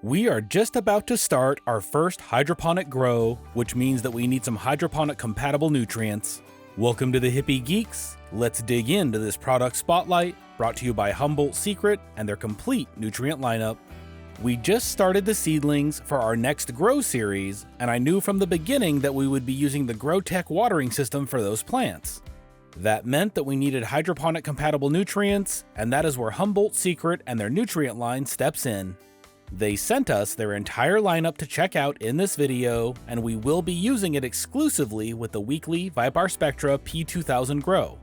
We are just about to start our first hydroponic grow, which means that we need some hydroponic compatible nutrients. Welcome to the Hippie Geeks. Let's dig into this product spotlight, brought to you by Humboldts Secret and their complete nutrient lineup. We just started the seedlings for our next grow series, and I knew from the beginning that we would be using the GrowTEK watering system for those plants. That meant that we needed hydroponic compatible nutrients, and that is where Humboldts Secret and their nutrient line steps in. They sent us their entire lineup to check out in this video, and we will be using it exclusively with the weekly Vipar Spectra P2000 Grow.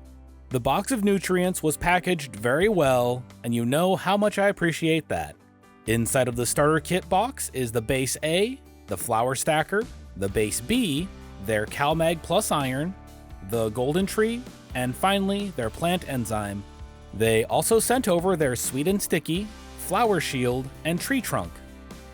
The box of nutrients was packaged very well, and you know how much I appreciate that. Inside of the starter kit box is the base A, the flower stacker, the base B, their Calmag plus iron, the golden tree, and finally their plant enzyme. They also sent over their sweet and sticky, flower shield, and tree trunk.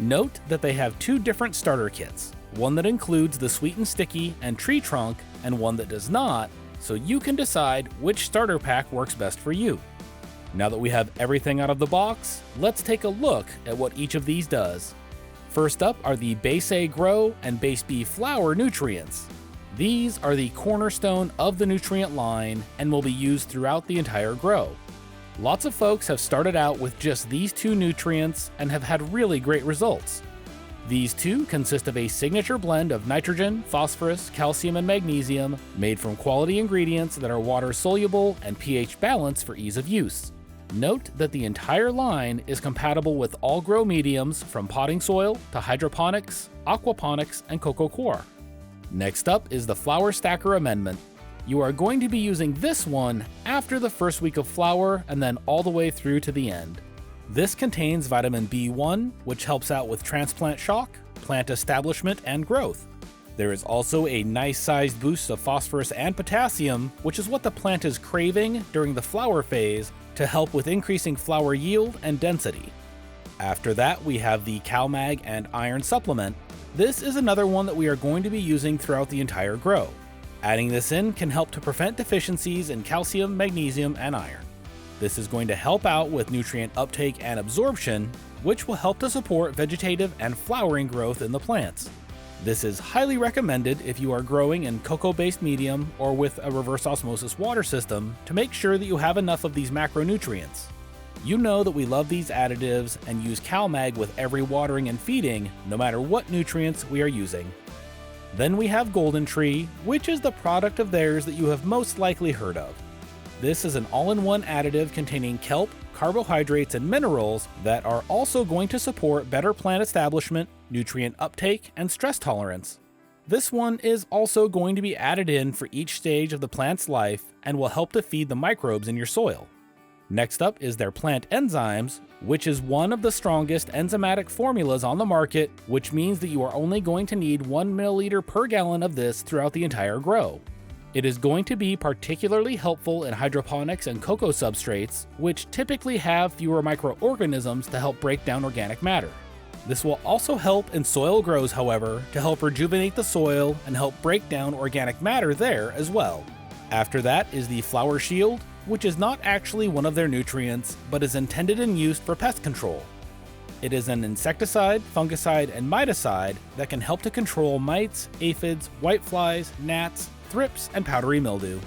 Note that they have two different starter kits, one that includes the sweet and sticky and tree trunk, and one that does not, so you can decide which starter pack works best for you. Now that we have everything out of the box, let's take a look at what each of these does. First up are the Base A Grow and Base B Flower nutrients. These are the cornerstone of the nutrient line and will be used throughout the entire grow. Lots of folks have started out with just these two nutrients and have had really great results. These two consist of a signature blend of nitrogen, phosphorus, calcium, and magnesium made from quality ingredients that are water soluble and pH balanced for ease of use. Note that the entire line is compatible with all grow mediums from potting soil to hydroponics, aquaponics, and coco coir. Next up is the Flower Stacker Amendment. You are going to be using this one after the first week of flower and then all the way through to the end. This contains vitamin B1, which helps out with transplant shock, plant establishment, and growth. There is also a nice sized boost of phosphorus and potassium, which is what the plant is craving during the flower phase to help with increasing flower yield and density. After that, we have the Calmag and iron supplement. This is another one that we are going to be using throughout the entire grow. Adding this in can help to prevent deficiencies in calcium, magnesium, and iron. This is going to help out with nutrient uptake and absorption, which will help to support vegetative and flowering growth in the plants. This is highly recommended if you are growing in cocoa-based medium or with a reverse osmosis water system to make sure that you have enough of these macronutrients. You know that we love these additives and use Calmag with every watering and feeding, no matter what nutrients we are using. Then we have Golden Tree, which is the product of theirs that you have most likely heard of. This is an all-in-one additive containing kelp, carbohydrates, and minerals that are also going to support better plant establishment, nutrient uptake, and stress tolerance. This one is also going to be added in for each stage of the plant's life and will help to feed the microbes in your soil. Next up is their plant enzymes, which is one of the strongest enzymatic formulas on the market, which means that you are only going to need 1 milliliter per gallon of this throughout the entire grow. It is going to be particularly helpful in hydroponics and cocoa substrates, which typically have fewer microorganisms to help break down organic matter. This will also help in soil grows, however, to help rejuvenate the soil and help break down organic matter there as well. After that is the Flower Shield, which is not actually one of their nutrients, but is intended and used for pest control. It is an insecticide, fungicide, and miticide that can help to control mites, aphids, whiteflies, gnats, thrips, and powdery mildew.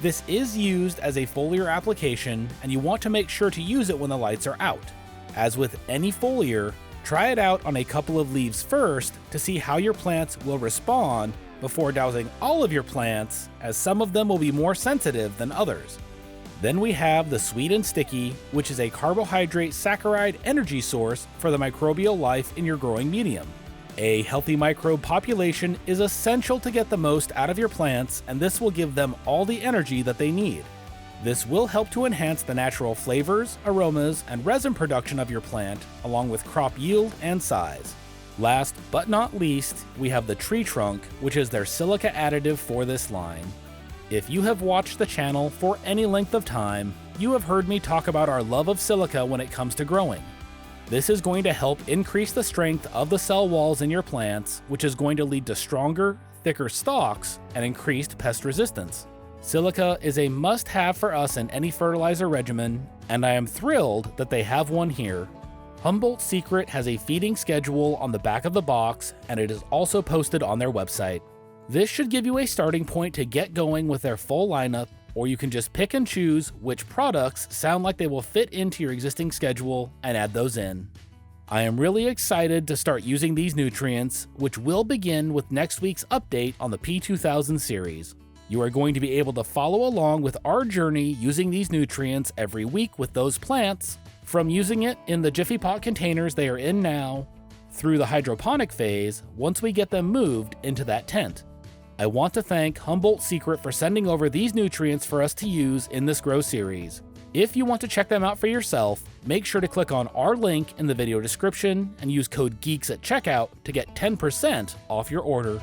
This is used as a foliar application, and you want to make sure to use it when the lights are out. As with any foliar, try it out on a couple of leaves first to see how your plants will respond before dousing all of your plants, as some of them will be more sensitive than others. Then we have the Sweet and Sticky, which is a carbohydrate saccharide energy source for the microbial life in your growing medium. A healthy microbe population is essential to get the most out of your plants, and this will give them all the energy that they need. This will help to enhance the natural flavors, aromas, and resin production of your plant, along with crop yield and size. Last but not least, we have the Tree Trunk, which is their silica additive for this line. If you have watched the channel for any length of time, you have heard me talk about our love of silica when it comes to growing. This is going to help increase the strength of the cell walls in your plants, which is going to lead to stronger, thicker stalks and increased pest resistance. Silica is a must-have for us in any fertilizer regimen, and I am thrilled that they have one here. Humboldts Secret has a feeding schedule on the back of the box, and it is also posted on their website. This should give you a starting point to get going with their full lineup, or you can just pick and choose which products sound like they will fit into your existing schedule and add those in. I am really excited to start using these nutrients, which will begin with next week's update on the P2000 series. You are going to be able to follow along with our journey using these nutrients every week with those plants, from using it in the Jiffy Pot containers they are in now, through the hydroponic phase once we get them moved into that tent. I want to thank Humboldts Secret for sending over these nutrients for us to use in this grow series. If you want to check them out for yourself, make sure to click on our link in the video description and use code GEEKS at checkout to get 10% off your order.